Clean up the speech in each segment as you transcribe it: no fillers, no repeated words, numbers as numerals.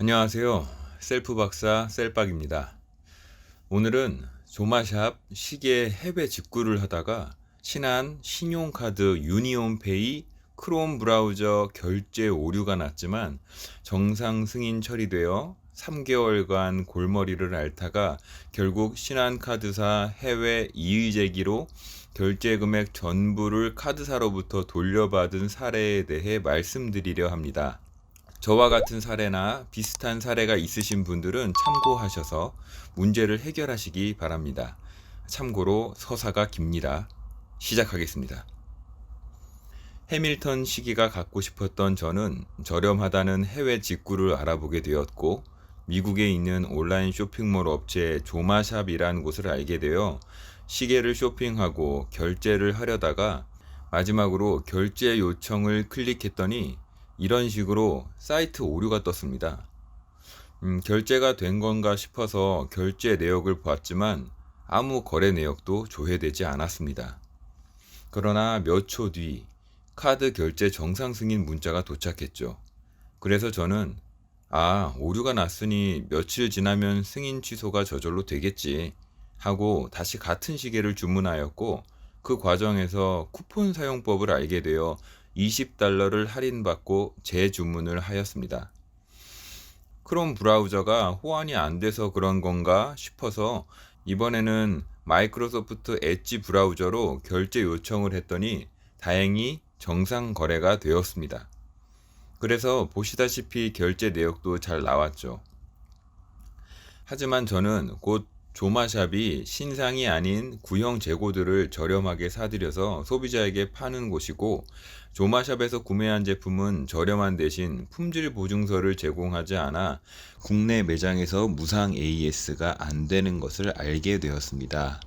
안녕하세요. 셀프 박사 셀박입니다. 오늘은 조마샵 시계 해외 직구를 하다가 신한 신용카드 유니온페이 크롬 브라우저 결제 오류가 났지만 정상 승인 처리되어 3개월간 골머리를 앓다가 결국 신한카드사 해외 이의제기로 결제 금액 전부를 카드사로부터 돌려받은 사례에 대해 말씀드리려 합니다. 저와 같은 사례나 비슷한 사례가 있으신 분들은 참고하셔서 문제를 해결하시기 바랍니다. 참고로 서사가 깁니다. 시작하겠습니다. 해밀턴 시계가 갖고 싶었던 저는 저렴하다는 해외 직구를 알아보게 되었고, 미국에 있는 온라인 쇼핑몰 업체 조마샵이라는 곳을 알게 되어 시계를 쇼핑하고 결제를 하려다가 마지막으로 결제 요청을 클릭했더니 이런 식으로 사이트 오류가 떴습니다. 결제가 된 건가 싶어서 결제 내역을 보았지만 아무 거래 내역도 조회되지 않았습니다. 그러나 몇 초 뒤 카드 결제 정상 승인 문자가 도착했죠. 그래서 저는 오류가 났으니 며칠 지나면 승인 취소가 저절로 되겠지 하고 다시 같은 시계를 주문하였고, 그 과정에서 쿠폰 사용법을 알게 되어 $20를 할인받고 재주문을 하였습니다. 크롬 브라우저가 호환이 안 돼서 그런 건가 싶어서 이번에는 마이크로소프트 엣지 브라우저로 결제 요청을 했더니 다행히 정상 거래가 되었습니다. 그래서 보시다시피 결제 내역도 잘 나왔죠. 하지만 저는 곧 조마샵이 신상이 아닌 구형 재고들을 저렴하게 사들여서 소비자에게 파는 곳이고, 조마샵에서 구매한 제품은 저렴한 대신 품질 보증서를 제공하지 않아 국내 매장에서 무상 AS가 안 되는 것을 알게 되었습니다.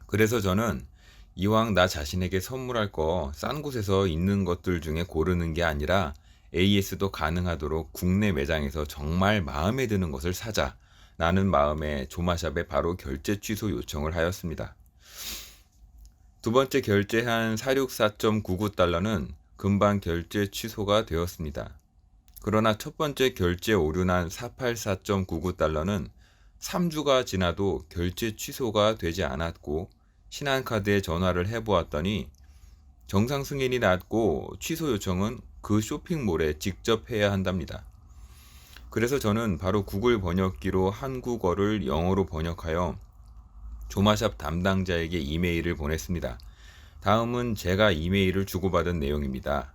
그래서 저는 이왕 나 자신에게 선물할 거 싼 곳에서 있는 것들 중에 고르는 게 아니라 AS도 가능하도록 국내 매장에서 정말 마음에 드는 것을 사자 라는 마음에 조마샵에 바로 결제 취소 요청을 하였습니다. 두 번째 결제한 464.99달러는 금방 결제 취소가 되었습니다. 그러나 첫 번째 결제 오류난 484.99달러는 3주가 지나도 결제 취소가 되지 않았고, 신한카드에 전화를 해보았더니 정상 승인이 났고 취소 요청은 그 쇼핑몰에 직접 해야 한답니다. 그래서 저는 바로 구글 번역기로 한국어를 영어로 번역하여 조마샵 담당자에게 이메일을 보냈습니다. 다음은 제가 이메일을 주고받은 내용입니다.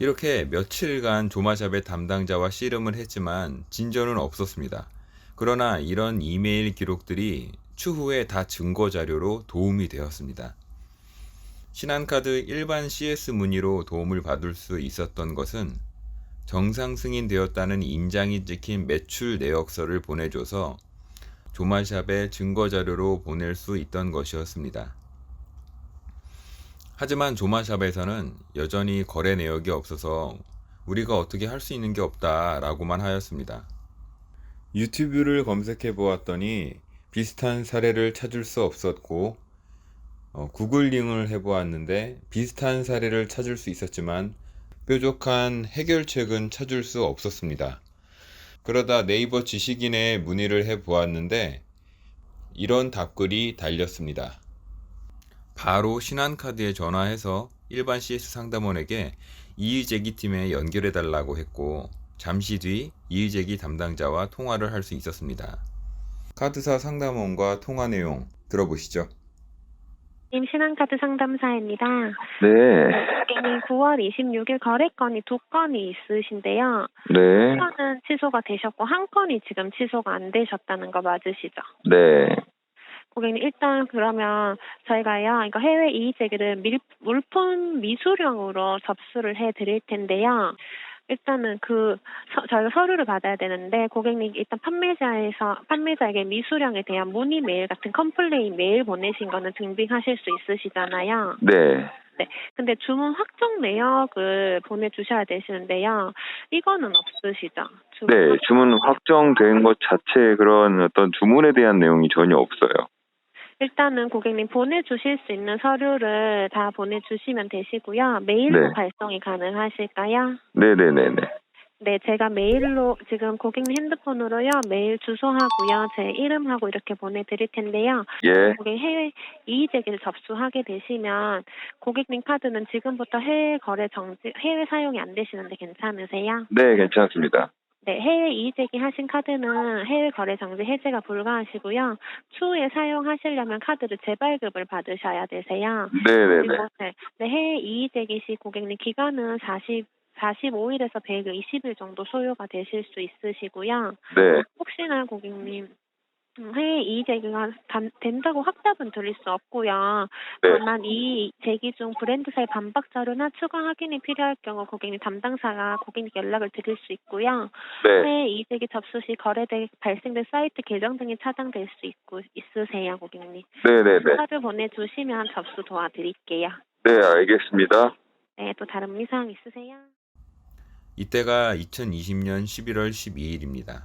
이렇게 며칠간 조마샵의 담당자와 씨름을 했지만 진전은 없었습니다. 그러나 이런 이메일 기록들이 추후에 다 증거 자료로 도움이 되었습니다. 신한카드 일반 CS 문의로 도움을 받을 수 있었던 것은 정상 승인되었다는 인장이 찍힌 매출 내역서를 보내줘서 조마샵에 증거자료로 보낼 수 있던 것이었습니다. 하지만 조마샵에서는 여전히 거래 내역이 없어서 우리가 어떻게 할 수 있는 게 없다라고만 하였습니다. 유튜브를 검색해 보았더니 비슷한 사례를 찾을 수 없었고 구글링을 해보았는데 비슷한 사례를 찾을 수 있었지만 뾰족한 해결책은 찾을 수 없었습니다. 그러다 네이버 지식인에 문의를 해보았는데 이런 답글이 달렸습니다. 바로 신한카드에 전화해서 일반 CS 상담원에게 이의제기팀에 연결해달라고 했고 잠시 뒤 이의제기 담당자와 통화를 할 수 있었습니다. 카드사 상담원과 통화 내용 들어보시죠. 신한카드 상담사입니다. 네, 고객님 9월 26일 거래건이 2건이 있으신데요. 네, 한 건은 취소가 되셨고 한 건이 지금 취소가 안 되셨다는 거 맞으시죠? 네, 고객님 일단 그러면 저희가요, 이거 해외 이의제기를 물품 미수령으로 접수를 해드릴 텐데요. 일단은 저희가 서류를 받아야 되는데 고객님 일단 판매자에게 미수령에 대한 문의 메일 같은 컴플레인 메일 보내신 거는 증빙하실 수 있으시잖아요. 네. 네. 근데 주문 확정 내역을 보내주셔야 되시는데요. 이거는 없으시죠? 네, 주문 확정된 것 자체에 그런 어떤 주문에 대한 내용이 전혀 없어요. 일단은 고객님 보내주실 수 있는 서류를 다 보내주시면 되시고요. 메일로 네. 발송이 가능하실까요? 네네네네. 네, 제가 메일로 지금 고객님 핸드폰으로요. 메일 주소하고요. 제 이름하고 이렇게 보내드릴 텐데요. 예, 고객 해외 이의제기를 접수하게 되시면 고객님 카드는 지금부터 해외 사용이 안 되시는데 괜찮으세요? 네, 괜찮습니다. 네, 해외 이의제기 하신 카드는 해외 거래 정지 해제가 불가하시고요. 추후에 사용하시려면 카드를 재발급을 받으셔야 되세요. 네네네. 그리고 해외 이의제기 시 고객님 기간은 45일에서 120일 정도 소요가 되실 수 있으시고요. 네, 혹시나 고객님 해외 이의제기가 된다고 확답은 드릴 수 없고요. 네. 다만 이 제기 중 브랜드사의 반박 자료나 추가 확인이 필요할 경우 고객님 담당사가 고객님께 연락을 드릴 수 있고요. 네, 해외 이의제기 접수 시 발생된 사이트 계정 등이 차단될 수 있으세요, 고객님. 네네네. 카드 보내주시면 접수 도와드릴게요. 네, 알겠습니다. 네, 또 다른 문의사항 있으세요? 이때가 2020년 11월 12일입니다.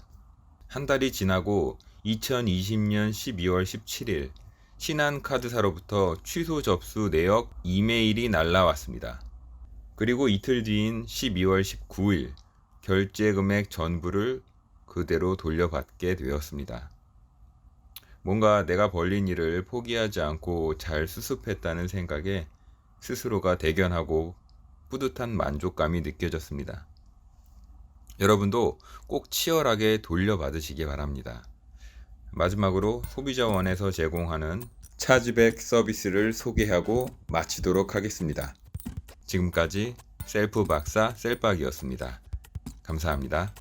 한 달이 지나고 2020년 12월 17일 신한카드사로부터 취소 접수 내역 이메일이 날라왔습니다. 그리고 이틀 뒤인 12월 19일 결제 금액 전부를 그대로 돌려받게 되었습니다. 뭔가 내가 벌린 일을 포기하지 않고 잘 수습했다는 생각에 스스로가 대견하고 뿌듯한 만족감이 느껴졌습니다. 여러분도 꼭 치열하게 돌려받으시기 바랍니다. 마지막으로 소비자원에서 제공하는 차지백 서비스를 소개하고 마치도록 하겠습니다. 지금까지 셀프 박사 셀박이었습니다. 감사합니다.